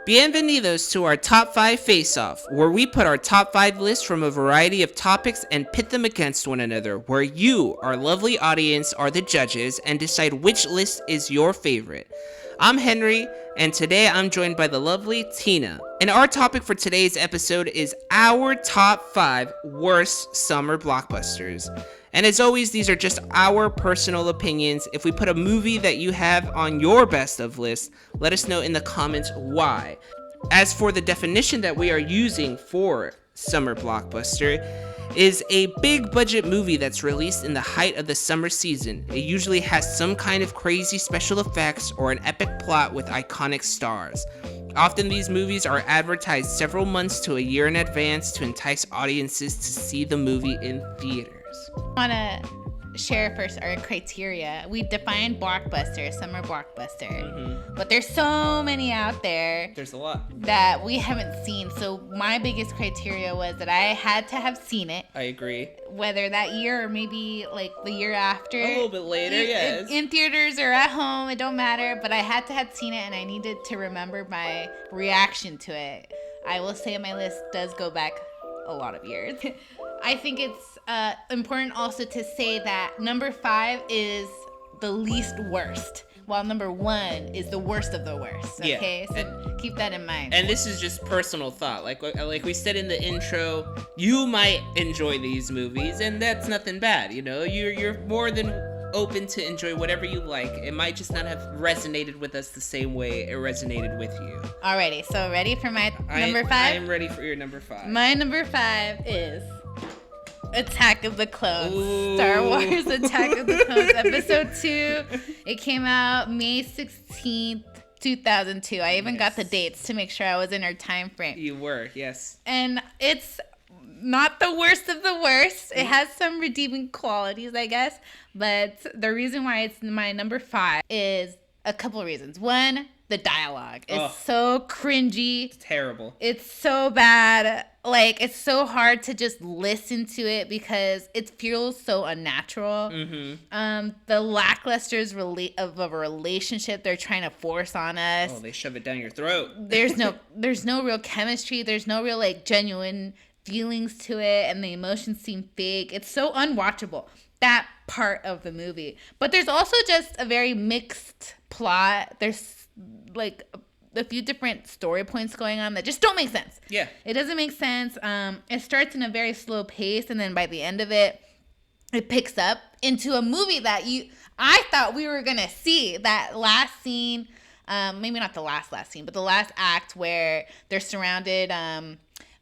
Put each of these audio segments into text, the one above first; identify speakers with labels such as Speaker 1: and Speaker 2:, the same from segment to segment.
Speaker 1: Bienvenidos to our Top 5 Face-Off, where we put our top 5 lists from a variety of topics and pit them against one another, where you, our lovely audience, are the judges and decide which list is your favorite. I'm Henry, and today I'm joined by the lovely Tina. And our topic for today's episode is our top 5 worst summer blockbusters. And as always, these are just our personal opinions. If we put a movie that you have on your best of list, let us know in the comments why. As for the definition that we are using for summer blockbuster, is a big budget movie that's released in the height of the summer season. It usually has some kind of crazy special effects or an epic plot with iconic stars. Often these movies are advertised several months to a year in advance to entice audiences to see the movie in theaters.
Speaker 2: I want to share first our criteria. We defined blockbuster, summer blockbuster, but there's so many out there.
Speaker 1: There's a lot
Speaker 2: that we haven't seen. So my biggest criteria was that I had to have seen it.
Speaker 1: I agree.
Speaker 2: Whether that year or maybe like the year after.
Speaker 1: A little bit later, yes.
Speaker 2: In theaters or at home, it don't matter. But I had to have seen it, and I needed to remember my reaction to it. I will say my list does go back a lot of years. I think it's important also to say that number 5 is the least worst, while number 1 is the worst of the worst. Okay,
Speaker 1: yeah.
Speaker 2: So keep that in mind.
Speaker 1: And this is just personal thought. Like we said in the intro, you might enjoy these movies, and that's nothing bad. You know, you're more than open to enjoy whatever you like. It might just not have resonated with us the same way it resonated with you.
Speaker 2: Alrighty, so ready for my number 5?
Speaker 1: I am ready for your number 5.
Speaker 2: My number 5 is Attack of the Clones.
Speaker 1: Ooh.
Speaker 2: Star Wars Attack of the Clones Episode 2. It came out May 16th, 2002. I even got the dates to make sure I was in our time frame.
Speaker 1: You were, yes.
Speaker 2: And it's not the worst of the worst. It has some redeeming qualities, I guess. But the reason why it's my number 5 is a couple of reasons. One, the dialogue is so cringy.
Speaker 1: It's terrible.
Speaker 2: It's so bad. Like, it's so hard to just listen to it because it feels so unnatural. The lackluster of a relationship they're trying to force on us.
Speaker 1: Oh, they shove it down your throat.
Speaker 2: There's no real chemistry. There's no real like genuine feelings to it, and the emotions seem fake. It's so unwatchable, that part of the movie. But there's also just a very mixed plot. There's like a few different story points going on that just don't make sense.
Speaker 1: Yeah.
Speaker 2: It doesn't make sense. It starts in a very slow pace, and then by the end of it, it picks up into a movie that I thought we were going to see. That last scene, maybe not the last scene, but the last act where they're surrounded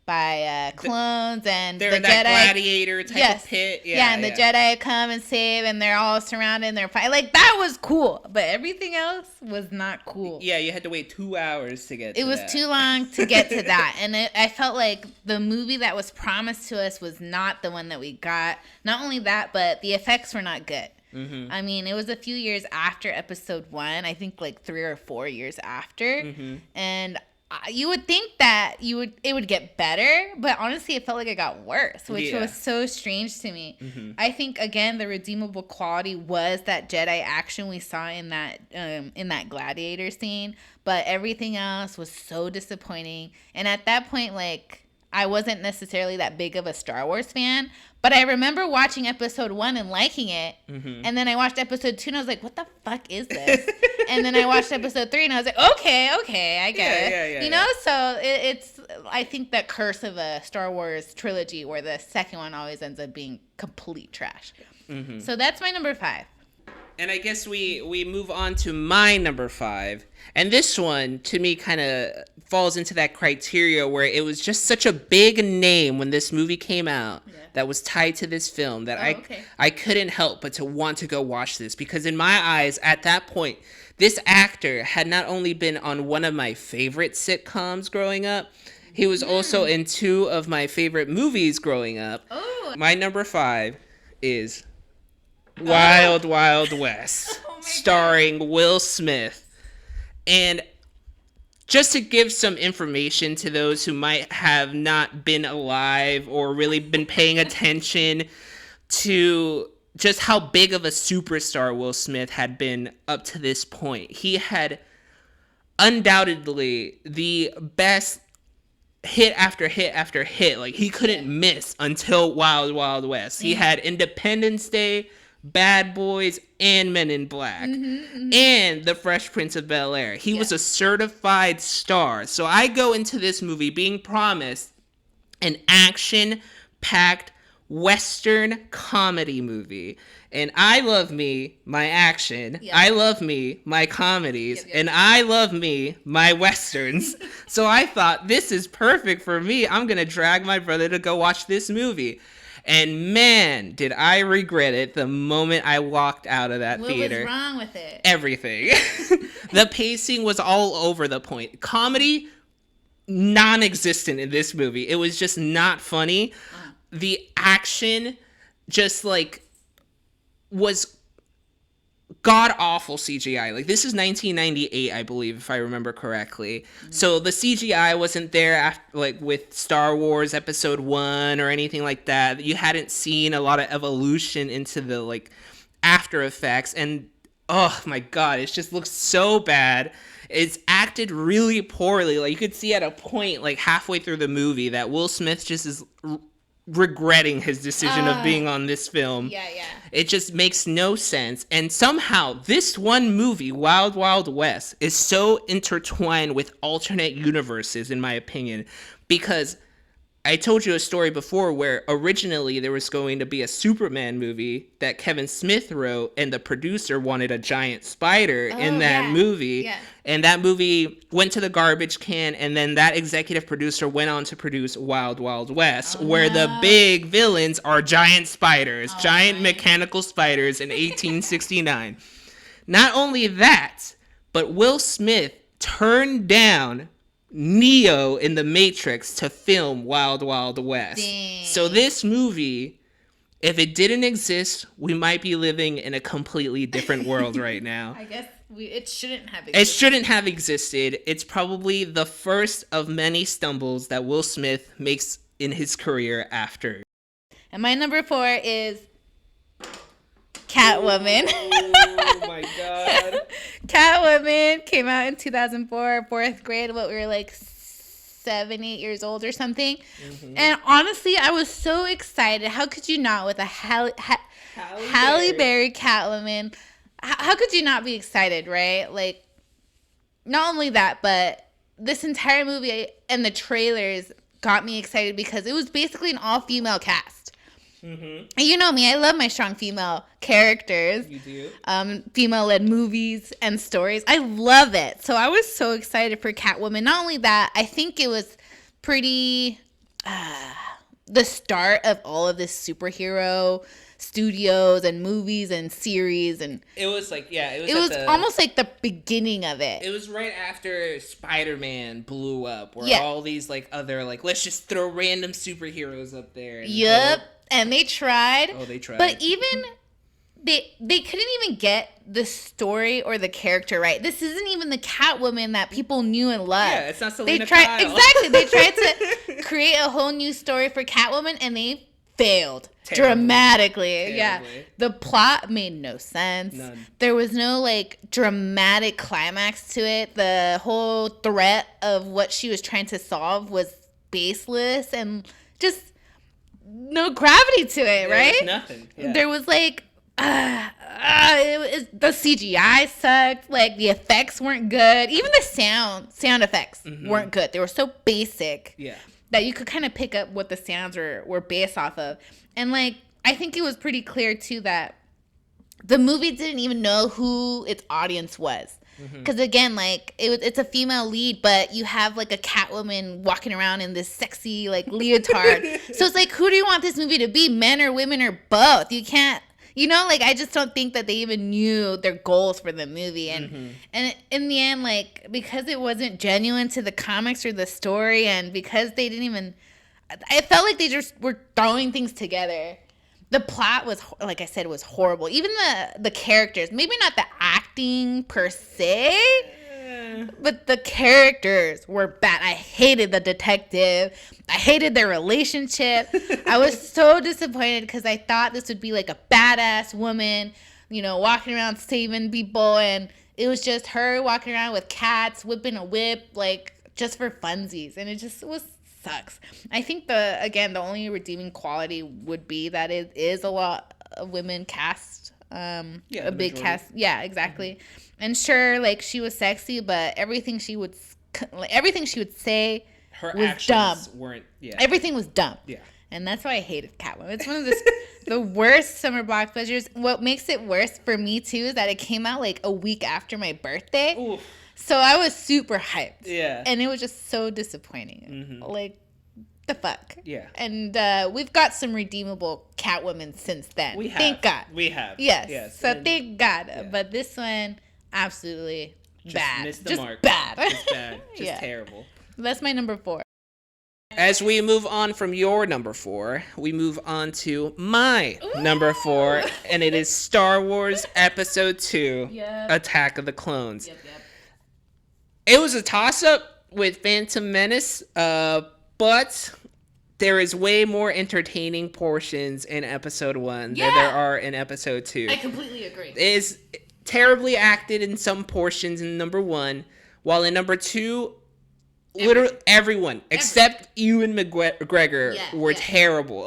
Speaker 2: by clones and
Speaker 1: they're
Speaker 2: the
Speaker 1: in that
Speaker 2: Jedi
Speaker 1: gladiator type of pit.
Speaker 2: Yeah, and the Jedi come and save, and they're all surrounded and they're fighting. Like, that was cool, but everything else was not cool.
Speaker 1: Yeah, you had to wait 2 hours to get to
Speaker 2: that. It was too long to get to that, and I felt like the movie that was promised to us was not the one that we got. Not only that, but the effects were not good. I mean, it was a few years after episode 1, I think like 3 or 4 years after, and you would think that it would get better, but honestly, it felt like it got worse, which was so strange to me. I think again, the redeemable quality was that Jedi action we saw in that gladiator scene, but everything else was so disappointing. And at that point, like, I wasn't necessarily that big of a Star Wars fan, but I remember watching episode 1 and liking it. And then I watched episode 2 and I was like, what the fuck is this? And then I watched episode 3 and I was like, okay, I get it. You know, so it's, I think, that curse of a Star Wars trilogy where the second one always ends up being complete trash. So that's my number 5.
Speaker 1: And I guess we move on to my number 5. And this one, to me, kind of falls into that criteria where it was just such a big name when this movie came out that was tied to this film that I couldn't help but to want to go watch this. Because in my eyes, at that point, this actor had not only been on one of my favorite sitcoms growing up, he was also in 2 of my favorite movies growing up. My number 5 is Wild Wild West, starring Will Smith. And just to give some information to those who might have not been alive or really been paying attention to just how big of a superstar Will Smith had been up to this point. He had undoubtedly the best hit after hit after hit. Like, he couldn't miss until Wild Wild West. He had Independence Day, Bad Boys, and Men in Black, and The Fresh Prince of Bel-Air. He was a certified star. So I go into this movie being promised an action-packed Western comedy movie. And I love me my action. Yep. I love me my comedies. Yep. And I love me my Westerns. So I thought, this is perfect for me. I'm going to drag my brother to go watch this movie. And man, did I regret it the moment I walked out of that theater.
Speaker 2: What was wrong with it?
Speaker 1: Everything. The pacing was all over the point. Comedy, non-existent in this movie. It was just not funny. The action just like was god awful CGI. Like, this is 1998, I believe, if I remember correctly. So the CGI wasn't there after, like, with Star Wars Episode 1 or anything like that. You hadn't seen a lot of evolution into the like after effects, and oh my god, it just looks so bad. It's acted really poorly. Like, you could see at a point like halfway through the movie that Will Smith just is regretting his decision of being on this film. Yeah. It just makes no sense. And somehow this one movie, Wild Wild West, is so intertwined with alternate universes, in my opinion, because I told you a story before where originally there was going to be a Superman movie that Kevin Smith wrote, and the producer wanted a giant spider in that movie. Yeah. And that movie went to the garbage can, and then that executive producer went on to produce Wild Wild West, where the big villains are giant spiders, giant mechanical spiders in 1869. Not only that, but Will Smith turned down Neo in the Matrix to film Wild Wild West. Dang. So this movie, if it didn't exist, we might be living in a completely different world right now.
Speaker 2: I guess it shouldn't have existed.
Speaker 1: It shouldn't have existed. It's probably the first of many stumbles that Will Smith makes in his career after.
Speaker 2: And my number 4 is Catwoman.
Speaker 1: Oh my god.
Speaker 2: Catwoman came out in 2004, 4th grade, what we were like 7, 8 years old or something. And honestly, I was so excited. How could you not, with a Halle Berry Catwoman? How could you not be excited, right? Like, not only that, but this entire movie and the trailers got me excited because it was basically an all-female cast. And you know me, I love my strong female characters.
Speaker 1: You do?
Speaker 2: Female-led movies and stories. I love it. So I was so excited for Catwoman. Not only that, I think it was pretty the start of all of this superhero studios and movies and series, and
Speaker 1: it was like, yeah,
Speaker 2: it was almost like the beginning of it.
Speaker 1: It was right after Spider-Man blew up, where all these like other like, let's just throw random superheroes up there.
Speaker 2: And they tried.
Speaker 1: Oh, they tried.
Speaker 2: But even they couldn't even get the story or the character right. This isn't even the Catwoman that people knew and loved.
Speaker 1: Yeah, it's not Selena Kyle.
Speaker 2: Exactly. They tried to create a whole new story for Catwoman, and they failed dramatically. Yeah. The plot made no sense. None. There was no like dramatic climax to it. The whole threat of what she was trying to solve was baseless and just no gravity to it, right?
Speaker 1: There was nothing. Yeah.
Speaker 2: There was like the CGI sucked. Like, the effects weren't good. Even the sound effects weren't good. They were so basic that you could kind of pick up what the sounds were based off of. And like, I think it was pretty clear too that the movie didn't even know who its audience was. Because again, like, it's a female lead, but you have like a Catwoman walking around in this sexy like leotard. So it's like, who do you want this movie to be? Men or women or both? You can't, you know, like, I just don't think that they even knew their goals for the movie. And and in the end, like, because it wasn't genuine to the comics or the story, and because they didn't even, I felt like they just were throwing things together. The plot was, like I said, was horrible. Even the characters, maybe not the acting per se, but the characters were bad. I hated the detective. I hated their relationship. I was so disappointed because I thought this would be like a badass woman, you know, walking around saving people, and It was just her walking around with cats, whipping a whip, like, just for funsies. And it just sucks. I think the only redeeming quality would be that it is a lot of women cast. A big cast. Yeah, exactly. And sure, like, she was sexy, but everything she would say
Speaker 1: her
Speaker 2: was
Speaker 1: actions
Speaker 2: dumb.
Speaker 1: Weren't. Yeah.
Speaker 2: Everything was dumb.
Speaker 1: Yeah.
Speaker 2: And that's why I hated Catwoman. It's one of the worst summer blockbusters. What makes it worse for me, too, is that it came out, like, a week after my birthday.
Speaker 1: Oof.
Speaker 2: So I was super hyped.
Speaker 1: Yeah.
Speaker 2: And it was just so disappointing.
Speaker 1: Mm-hmm.
Speaker 2: Like, the fuck.
Speaker 1: Yeah.
Speaker 2: And we've got some redeemable Catwoman since then.
Speaker 1: We have.
Speaker 2: Thank God.
Speaker 1: We have.
Speaker 2: Yes. So
Speaker 1: and,
Speaker 2: thank God.
Speaker 1: Yeah.
Speaker 2: But this one, absolutely
Speaker 1: just
Speaker 2: bad.
Speaker 1: Missed the
Speaker 2: just
Speaker 1: mark.
Speaker 2: bad.
Speaker 1: Just bad. Just
Speaker 2: Yeah.
Speaker 1: terrible.
Speaker 2: That's my number 4.
Speaker 1: As we move on from your number 4, we move on to my number 4, and it is Star Wars Episode 2, Attack of the Clones.
Speaker 2: Yep.
Speaker 1: It was a toss-up with Phantom Menace, but there is way more entertaining portions in Episode 1 than there are in Episode 2.
Speaker 2: I completely agree.
Speaker 1: It is terribly acted in some portions in number 1, while in number 2... literally everyone except Ewan McGregor were terrible.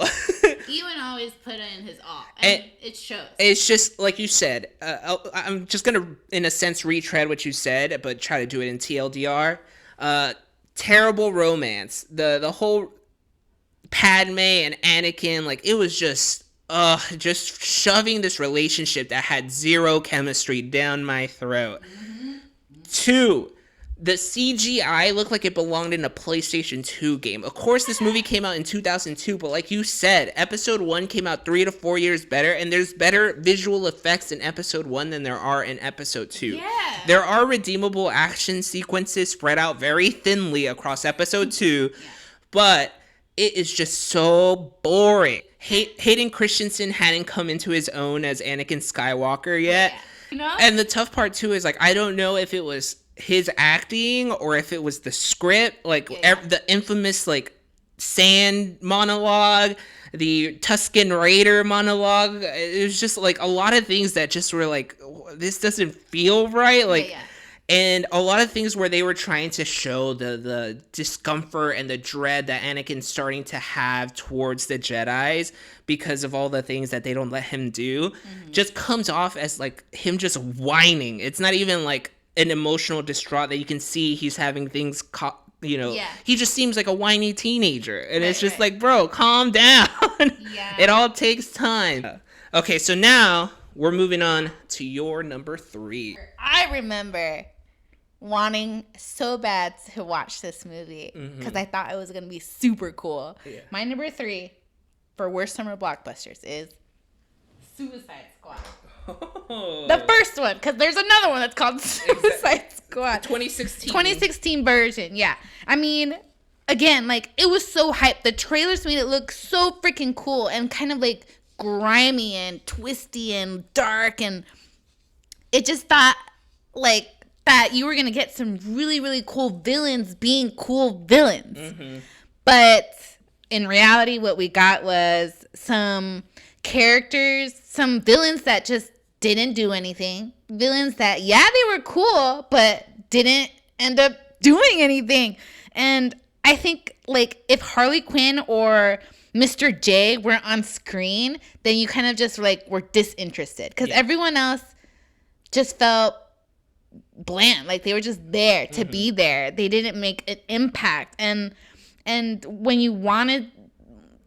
Speaker 2: Ewan always put in his all, and it shows.
Speaker 1: It's just like you said. I'm just gonna, in a sense, retread what you said, but try to do it in TLDR. Terrible romance. The whole Padme and Anakin, like, it was just shoving this relationship that had zero chemistry down my throat. 2. The CGI looked like it belonged in a PlayStation 2 game. Of course, this movie came out in 2002, but like you said, Episode 1 came out 3 to 4 years better, and there's better visual effects in Episode 1 than there are in Episode 2.
Speaker 2: Yeah.
Speaker 1: There are redeemable action sequences spread out very thinly across Episode 2, but it is just so boring. Hayden Christensen hadn't come into his own as Anakin Skywalker yet.
Speaker 2: Yeah. You know?
Speaker 1: And the tough part, too, is, like, I don't know if it was his acting or if it was the script, like the infamous, like, sand monologue, the Tusken Raider monologue. It was just, like, a lot of things that just were like, this doesn't feel right. Like, and a lot of things where they were trying to show the discomfort and the dread that Anakin's starting to have towards the Jedis because of all the things that they don't let him do, just comes off as, like, him just whining. It's not even, like, an emotional distraught that you can see he's having things, he just seems like a whiny teenager. And it's just like, bro, calm down. It all takes time. Okay, so now we're moving on to your number 3.
Speaker 2: I remember wanting so bad to watch this movie because I thought it was going to be super cool. Yeah. My number 3 for worst summer blockbusters is Suicide Squad. Oh. The first one, because there's another one that's called Suicide Squad. 2016 version, yeah. I mean, again, like, it was so hyped. The trailers made it look so freaking cool and kind of, like, grimy and twisty and dark, and it just thought, like, that you were going to get some really, really cool villains being cool villains. But in reality, what we got was some characters, some villains that just didn't do anything. Villains that, they were cool, but didn't end up doing anything. And I think, like, if Harley Quinn or Mr. J were on screen, then you kind of just, like, were disinterested. Because everyone else just felt bland. Like, they were just there to be there. They didn't make an impact. And when you wanted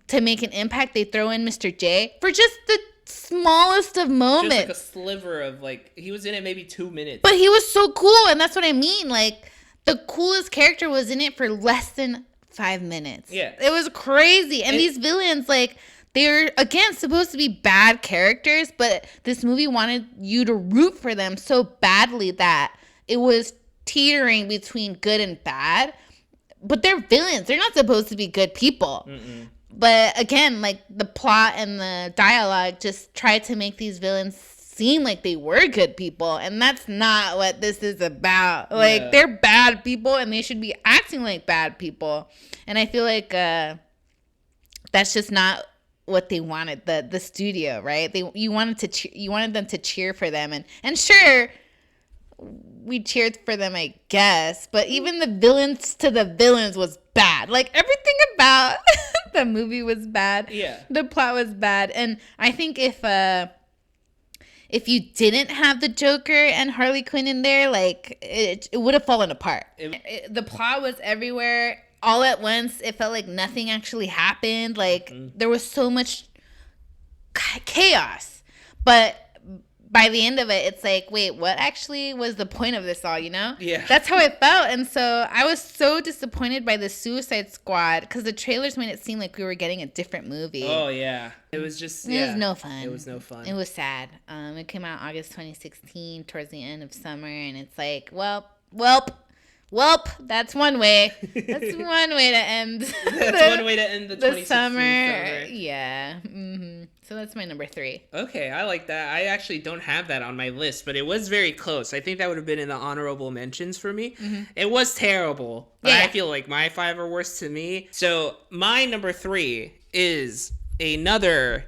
Speaker 2: to make an impact, they throw in Mr. J for just the smallest of moments.
Speaker 1: Just like a sliver of, like, he was in it maybe 2 minutes.
Speaker 2: But he was so cool, and that's what I mean. Like, the coolest character was in it for less than 5 minutes. Yeah. It was crazy. And these villains, like, they're, again, supposed to be bad characters, but this movie wanted you to root for them so badly that it was teetering between good and bad. But they're villains. They're not supposed to be good people. But again, like, the plot and the dialogue just tried to make these villains seem like they were good people, and that's not what this is about. Like, they're bad people, and they should be acting like bad people. And I feel like that's just not what they wanted, the studio, right? You wanted them to cheer for them, and sure, we cheered for them, I guess. But even the villains to the villains was bad. Like, everything about the movie was bad.
Speaker 1: Yeah.
Speaker 2: The plot was bad. And I think if you didn't have the Joker and Harley Quinn in there, like, it would have fallen apart. The plot was everywhere. All at once, it felt like nothing actually happened. Like, there was so much chaos. But by the end of it, it's like, wait, what actually was the point of this all, you know?
Speaker 1: Yeah.
Speaker 2: That's how it felt. And so I was so disappointed by the Suicide Squad because the trailers made it seem like we were getting a different movie.
Speaker 1: Oh, yeah. It was just,
Speaker 2: It was no fun.
Speaker 1: It was no fun.
Speaker 2: It was sad. It came out August 2016, towards the end of summer, and it's like, welp, that's one way. That's one way to end.
Speaker 1: That's one way to end the
Speaker 2: summer.
Speaker 1: summer.
Speaker 2: Yeah. Mm-hmm. So that's my number 3.
Speaker 1: Okay, I like that. I actually don't have that on my list, but it was very close. I think that would have been in the honorable mentions for me. Mm-hmm. It was terrible, but I feel like my 5 are worse to me. So my number 3 is another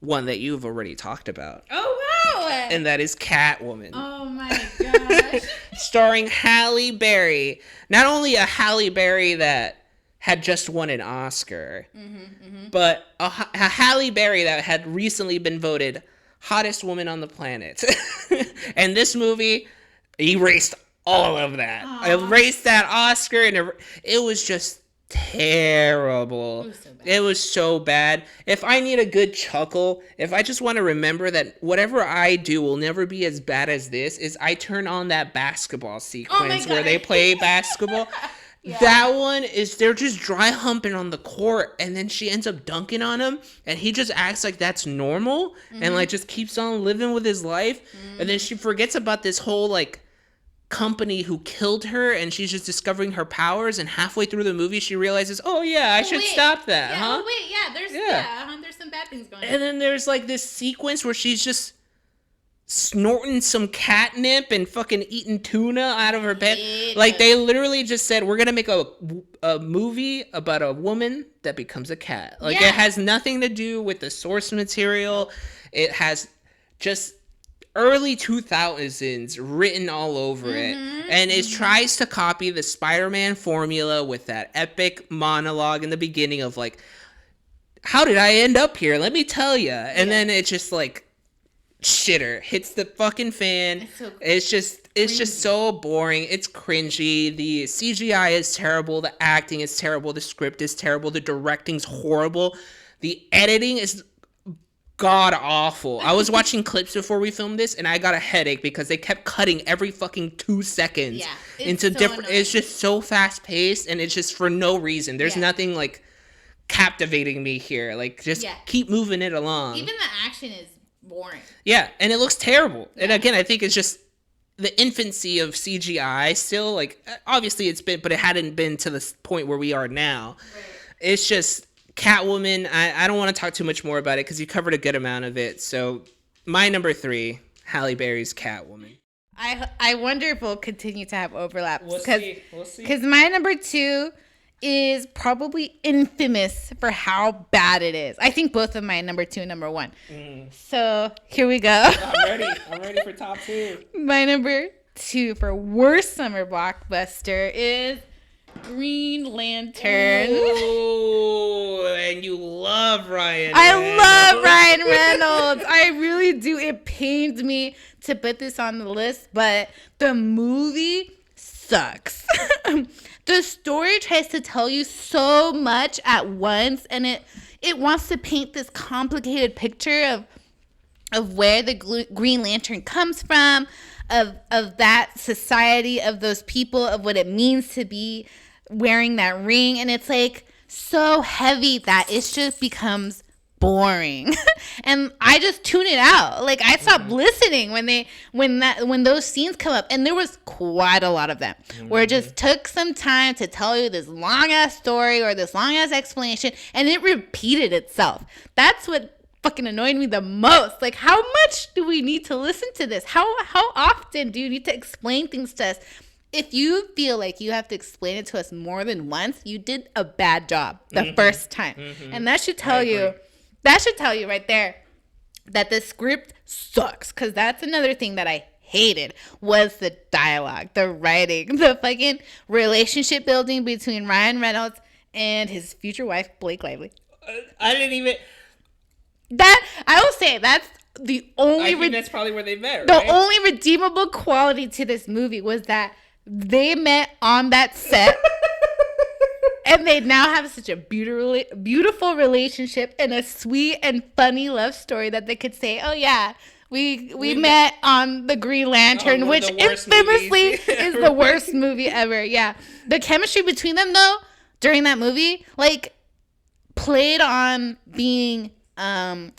Speaker 1: one that you've already talked about.
Speaker 2: Oh, wow.
Speaker 1: And that is Catwoman.
Speaker 2: Oh, my gosh.
Speaker 1: Starring Halle Berry. Not only a Halle Berry that had just won an Oscar, but a Halle Berry that had recently been voted hottest woman on the planet. And this movie erased all of that. Aww. Erased that Oscar, and it was just terrible. It was so bad. If I need a good chuckle, if I just want to remember that whatever I do will never be as bad as this, is I turn on that basketball sequence where they play basketball. Yeah. That one is, they're just dry humping on the court, and then she ends up dunking on him, and he just acts like that's normal, and like just keeps on living with his life, and then she forgets about this whole like company who killed her, and she's just discovering her powers, and halfway through the movie she realizes, oh yeah, I should stop that.
Speaker 2: Oh wait, there's some bad things going on.
Speaker 1: And then there's like this sequence where she's just snorting some catnip and fucking eating tuna out of her bed. Like, they literally just said, we're gonna make a movie about a woman that becomes a cat. Like, it has nothing to do with the source material. It has just early 2000s written all over it, and it tries to copy the Spider-Man formula with that epic monologue in the beginning of like, how did I end up here, let me tell you. And then it just like shitter hits the fucking fan. It's just so boring. It's cringy. The CGI is terrible. The acting is terrible. The script is terrible. The directing's horrible. The editing is god awful. I was watching clips before we filmed this, and I got a headache because they kept cutting every fucking 2 seconds into different. Annoying. It's just so fast paced, and it's just for no reason. There's nothing like captivating me here. Like, just keep moving it along.
Speaker 2: Even the action is boring.
Speaker 1: Yeah, and it looks terrible. Yeah. And again, I think it's just the infancy of CGI still. Like, obviously it's been, but it hadn't been to the point where we are now. Right. It's just Catwoman. I don't want to talk too much more about it because you covered a good amount of it. So my number 3, Halle Berry's Catwoman.
Speaker 2: I wonder if we'll continue to have overlaps.
Speaker 1: We'll see.
Speaker 2: Because my number 2 is probably infamous for how bad it is. I think both of my number 2 and number 1. So here we go.
Speaker 1: I'm ready for top 2.
Speaker 2: My number 2 for worst summer blockbuster is Green Lantern.
Speaker 1: Oh, and you love Ryan
Speaker 2: love Ryan Reynolds. I really do. It pains me to put this on the list, but the movie sucks. The story tries to tell you so much at once, and it wants to paint this complicated picture of where the Green Lantern comes from, of that society, of those people, of what it means to be wearing that ring, and it's like so heavy that it just becomes boring. And I just tune it out. Like, I stopped listening when those scenes come up, and there was quite a lot of them where it just took some time to tell you this long ass story or this long ass explanation, and it repeated itself. That's what fucking annoyed me the most. Like, how much do we need to listen to this? How often do you need to explain things to us? If you feel like you have to explain it to us more than once, you did a bad job the first time. And that should tell you right there that the script sucks, because that's another thing that I hated was the dialogue, the writing, the fucking relationship building between Ryan Reynolds and his future wife, Blake Lively.
Speaker 1: I didn't even...
Speaker 2: That, I will say, that's the only...
Speaker 1: I think that's probably where they met,
Speaker 2: the
Speaker 1: right?
Speaker 2: only redeemable quality to this movie was that they met on that set. And they now have such a beautiful relationship and a sweet and funny love story that they could say, oh, yeah, we met on the Green Lantern, which infamously is the worst movie ever. Yeah. The chemistry between them, though, during that movie, like, played on being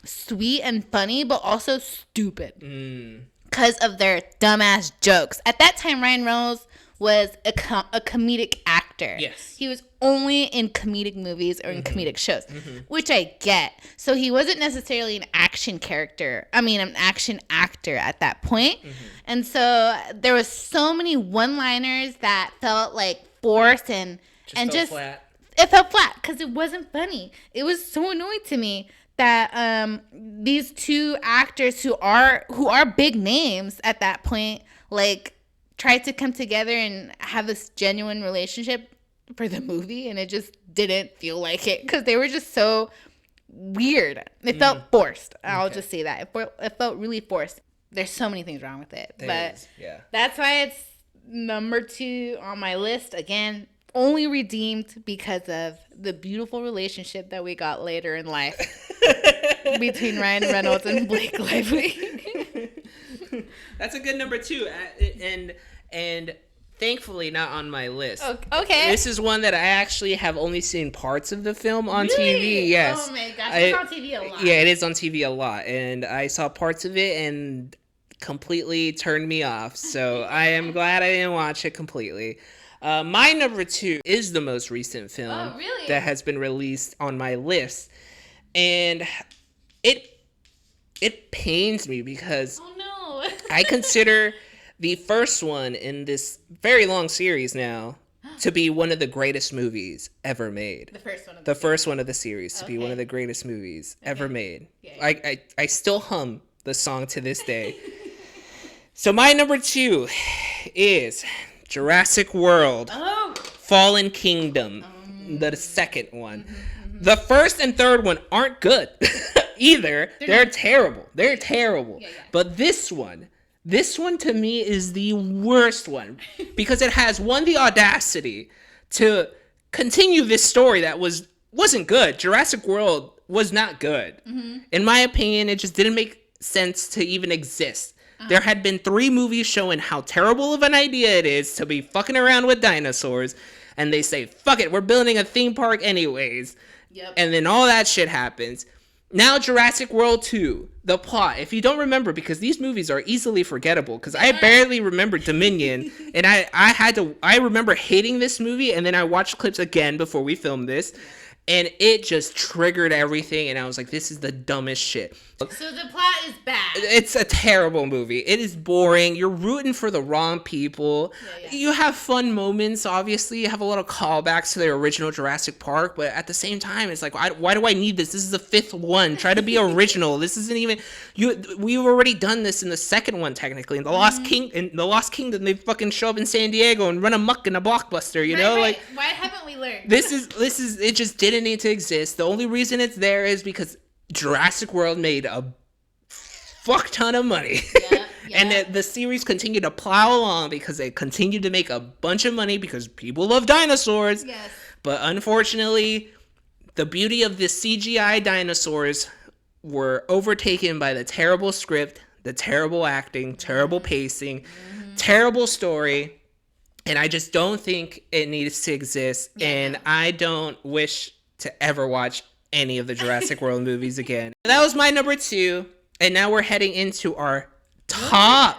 Speaker 2: sweet and funny, but also stupid. Because of their dumbass jokes. At that time, Ryan Reynolds was a comedic actor.
Speaker 1: Yes.
Speaker 2: He was only in comedic movies or in comedic shows, which I get. So he wasn't necessarily an action character. I mean, an action actor at that point. And so there was so many one-liners that felt like forced and just flat. It felt flat because it wasn't funny. It was so annoying to me that these two actors who are big names at that point, like, tried to come together and have this genuine relationship for the movie, and it just didn't feel like it because they were just so weird. It felt forced. I'll just say that. It felt really forced. There's so many things wrong with it. That's why it's number 2 on my list. Again, only redeemed because of the beautiful relationship that we got later in life between Ryan Reynolds and Blake Lively.
Speaker 1: That's a good number 2, and thankfully not on my list.
Speaker 2: Okay.
Speaker 1: This is one that I actually have only seen parts of the film on TV. Yes.
Speaker 2: Oh my gosh, it's on TV a lot.
Speaker 1: Yeah, it is on TV a lot, and I saw parts of it and completely turned me off. So I am glad I didn't watch it completely. My number 2 is the most recent film that has been released on my list, and it pains me because I consider the first one in this very long series now to be one of the greatest movies ever made. The first one of the series to be one of the greatest movies ever made. Yeah. I still hum the song to this day. So my number 2 is Jurassic World, Fallen Kingdom, the second one. The first and third one aren't good either. They're terrible. They're terrible. But this one to me is the worst one because it has the audacity to continue this story that wasn't good. Jurassic World was not good. In my opinion, it just didn't make sense to even exist. There had been 3 movies showing how terrible of an idea it is to be fucking around with dinosaurs, and they say, fuck it, we're building a theme park anyways. And then all that shit happens. Now Jurassic World 2, the plot. If you don't remember, because these movies are easily forgettable, because I barely remember Dominion, and I remember hating this movie, and then I watched clips again before we filmed this, and it just triggered everything, and I was like, this is the dumbest shit.
Speaker 2: So the plot is bad.
Speaker 1: It's a terrible movie. It is boring. You're rooting for the wrong people. You have fun moments, obviously. You have a lot of callbacks to the original Jurassic Park, but at the same time, it's like, why do I need this? This is the 5th one. Try to be original. This isn't even... We've already done this in the second one, technically. In The Lost Kingdom, they fucking show up in San Diego and run amok in a blockbuster, you know?
Speaker 2: Right. Why haven't we learned?
Speaker 1: This is... It just didn't need to exist. The only reason it's there is because Jurassic World made a fuck ton of money. And the series continued to plow along because they continued to make a bunch of money because people love dinosaurs. But unfortunately, the beauty of the CGI dinosaurs were overtaken by the terrible script, the terrible acting, terrible pacing, terrible story. And I just don't think it needs to exist. And I don't wish to ever watch any of the Jurassic World movies again. That was my number 2, and now we're heading into our top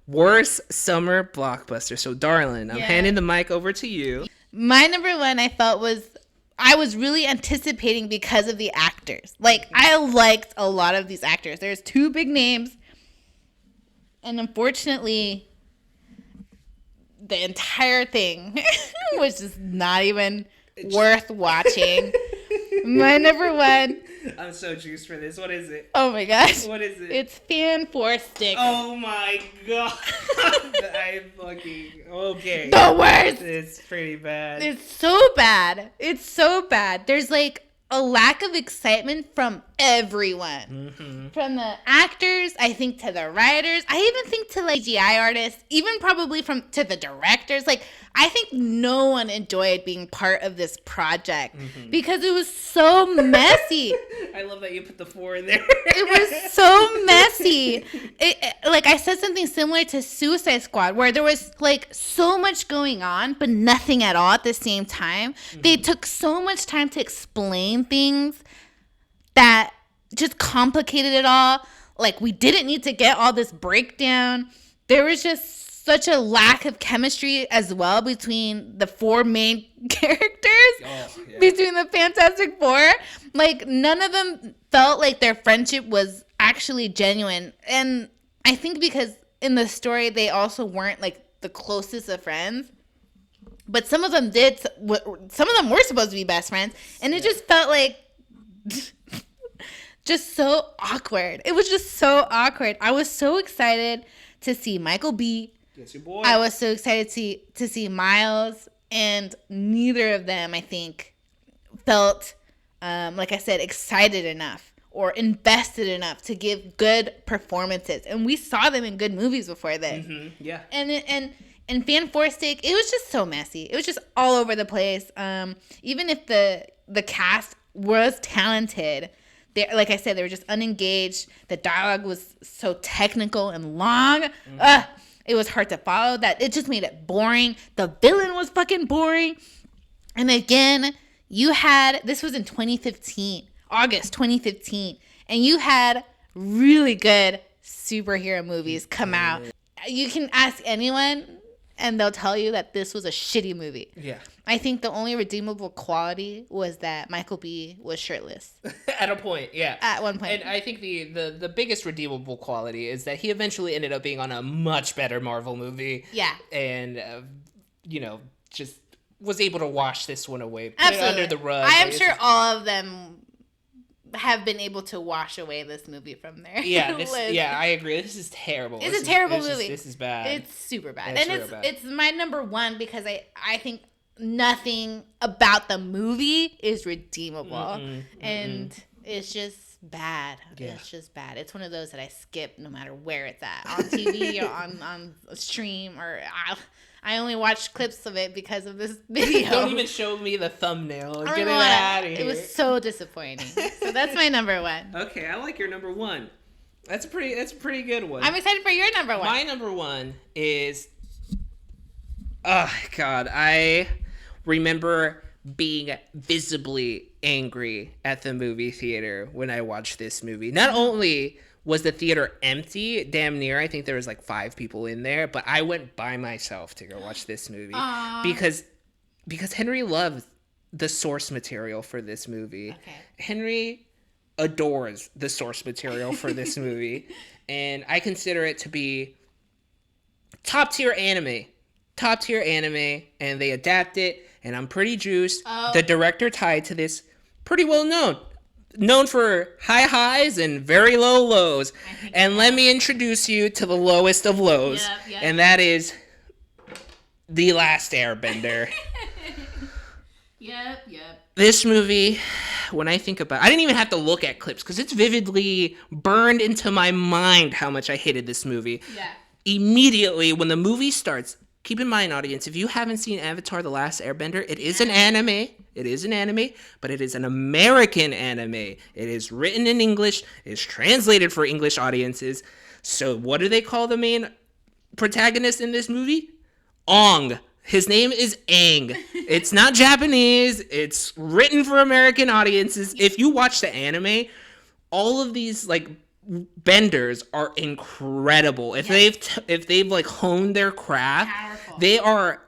Speaker 1: worst summer blockbuster. So, darling, I'm handing the mic over to you.
Speaker 2: My number 1, I was really anticipating because of the actors. Like, I liked a lot of these actors. There's 2 big names, and unfortunately, the entire thing was just not even worth watching. My number one.
Speaker 1: I'm so juiced for this. What is it?
Speaker 2: Oh my gosh.
Speaker 1: What is it?
Speaker 2: It's Fan Four Stick.
Speaker 1: Oh my god. I fucking... Okay.
Speaker 2: The worst.
Speaker 1: It's pretty bad.
Speaker 2: It's so bad. It's so bad. There's like a lack of excitement from everyone.
Speaker 1: Mm-hmm.
Speaker 2: From the actors, I think, to the writers. I even think to like CGI artists, even probably to the directors. Like, I think no one enjoyed being part of this project because it was so messy.
Speaker 1: I love that you put the 4 in there.
Speaker 2: It was so messy. Like I said something similar to Suicide Squad, where there was like so much going on, but nothing at all at the same time. They took so much time to explain things that just complicated it all. Like, we didn't need to get all this breakdown. There was just such a lack of chemistry as well between the 4 main characters, between the Fantastic Four. Like, none of them felt like their friendship was actually genuine. And I think because in the story, they also weren't like the closest of friends. But some of them did. Some of them were supposed to be best friends. And it just felt like just so awkward. It was just so awkward. I was so excited to see Michael B.
Speaker 1: Yes, your boy.
Speaker 2: I was so excited to see Miles, and neither of them, I think, felt, like I said, excited enough or invested enough to give good performances. And we saw them in good movies before this.
Speaker 1: Mm-hmm. Yeah.
Speaker 2: And Fan Four Stick, it was just so messy. It was just all over the place. Even if the cast was talented, they, like I said, they were just unengaged. The dialogue was so technical and long. It was hard to follow. That it just made it boring. The villain was fucking boring. And again, this was in 2015, August 2015, and you had really good superhero movies come out. You can ask anyone, and they'll tell you that this was a shitty movie.
Speaker 1: Yeah.
Speaker 2: I think the only redeemable quality was that Michael B. was shirtless.
Speaker 1: At a point, yeah.
Speaker 2: At one point.
Speaker 1: And I think the biggest redeemable quality is that he eventually ended up being on a much better Marvel movie.
Speaker 2: Yeah.
Speaker 1: And, just was able to wash this one away. Put
Speaker 2: Absolutely.
Speaker 1: it under the rug.
Speaker 2: I am sure all of them have been able to wash away this movie from their list.
Speaker 1: Yeah, I agree. This is terrible.
Speaker 2: It's a terrible movie.
Speaker 1: This is bad.
Speaker 2: It's super bad.
Speaker 1: It's
Speaker 2: It's my number one because I think nothing about the movie is redeemable. And it's just bad.
Speaker 1: Yeah.
Speaker 2: It's just bad. It's one of those that I skip no matter where it's at. On TV or on a stream, or I only watched clips of it because of this video.
Speaker 1: Don't even show me the thumbnail. Get it
Speaker 2: wanna.
Speaker 1: out of here.
Speaker 2: It was so disappointing. So that's my number one.
Speaker 1: Okay, I like your number one. That's a pretty good one.
Speaker 2: I'm excited for your number one.
Speaker 1: My number one is, oh God, I remember being visibly angry at the movie theater when I watched this movie. Not only was the theater empty, damn near, I think there was like 5 people in there, but I went by myself to go watch this movie.
Speaker 2: Aww.
Speaker 1: because Henry loved the source material for this movie.
Speaker 2: Okay.
Speaker 1: Henry adores the source material for this movie, and I consider it to be top tier anime, and they adapt it, and I'm pretty juiced. The director tied to this, pretty well known for high highs and very low lows. And let me introduce you to the lowest of lows.
Speaker 2: Yep.
Speaker 1: And that is The Last Airbender.
Speaker 2: Yep.
Speaker 1: This movie, when I think about it, I didn't even have to look at clips because it's vividly burned into my mind how much I hated this movie.
Speaker 2: Yeah.
Speaker 1: Immediately when the movie starts, keep in mind, audience, if you haven't seen Avatar: The Last Airbender, it is an anime. It is an anime, but it is an American anime. It is written in English. It is translated for English audiences. So what do they call the main protagonist in this movie? Aang. His name is Aang. It's not Japanese. It's written for American audiences. If you watch the anime, all of these like benders are incredible. If they've like honed their craft, powerful. They are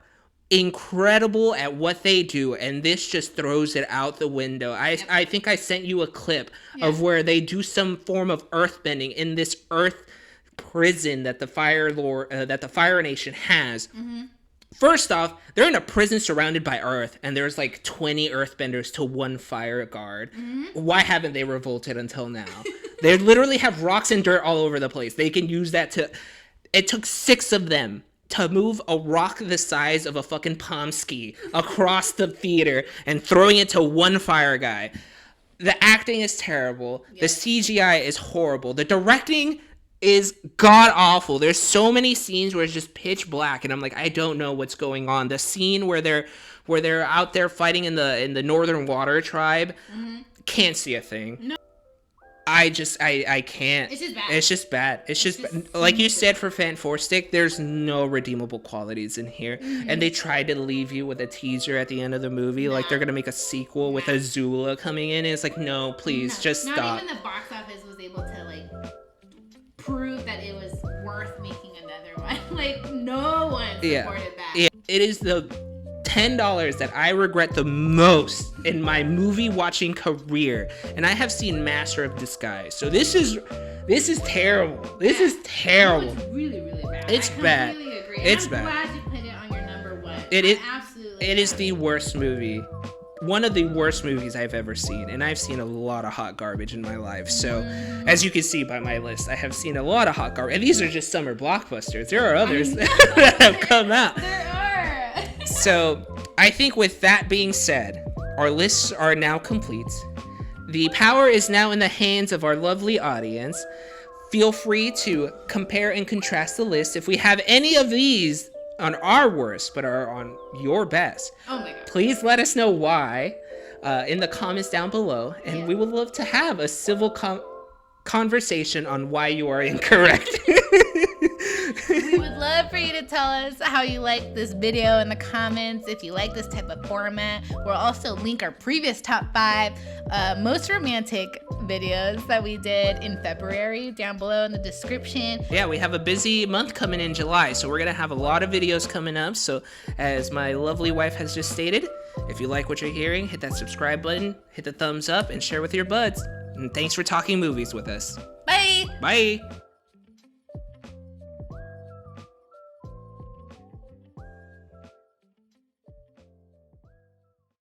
Speaker 1: incredible at what they do, and this just throws it out the window. I think I sent you a clip of where they do some form of earthbending in this earth prison that the Fire Nation has. First off, they're in a prison surrounded by Earth, and there's like 20 Earthbenders to one fire guard. Why haven't they revolted until now? They literally have rocks and dirt all over the place. They can use that to... It took 6 of them to move a rock the size of a fucking palm ski across the theater and throwing it to one fire guy. The acting is terrible. The CGI is horrible. The directing is god awful. There's so many scenes where it's just pitch black, and I'm like, I don't know what's going on. The scene where they're out there fighting in the Northern Water Tribe, can't see a thing. No. I can't. It's just bad. It's just like you said for Fan 4 Stick, there's no redeemable qualities in here. And they tried to leave you with a teaser at the end of the movie, like they're gonna make a sequel with Azula coming in, and it's like, no, please, just stop.
Speaker 2: Not even the box office was able to like prove that it was worth making another one. Like, no one supported that. Yeah,
Speaker 1: it is the $10 that I regret the most in my movie watching career, and I have seen Master of Disguise. So this is terrible. This is terrible.
Speaker 2: It's really, really bad.
Speaker 1: It's bad.
Speaker 2: I completely agree.
Speaker 1: It's
Speaker 2: I'm
Speaker 1: bad.
Speaker 2: glad you put it on your number one.
Speaker 1: It is the worst movie. One of the worst movies I've ever seen, and I've seen a lot of hot garbage in my life. So, as you can see by my list, I have seen a lot of hot garbage, and these are just summer blockbusters. There are others that have come out.
Speaker 2: There are.
Speaker 1: So, I think with that being said, our lists are now complete. The power is now in the hands of our lovely audience. Feel free to compare and contrast the list. If we have any of these on our worst but are on your best,
Speaker 2: oh my God,
Speaker 1: please let us know why in the comments down below, and we would love to have a civil conversation on why you are incorrect.
Speaker 2: We would love for you to tell us how you like this video in the comments. If you like this type of format, we'll also link our previous top 5 most romantic videos that we did in February down below in the description.
Speaker 1: Yeah, we have a busy month coming in July, so we're gonna have a lot of videos coming up. So as my lovely wife has just stated, if you like what you're hearing, hit that subscribe button, hit the thumbs up, and share with your buds. And thanks for talking movies with us.
Speaker 2: Bye.
Speaker 1: Bye.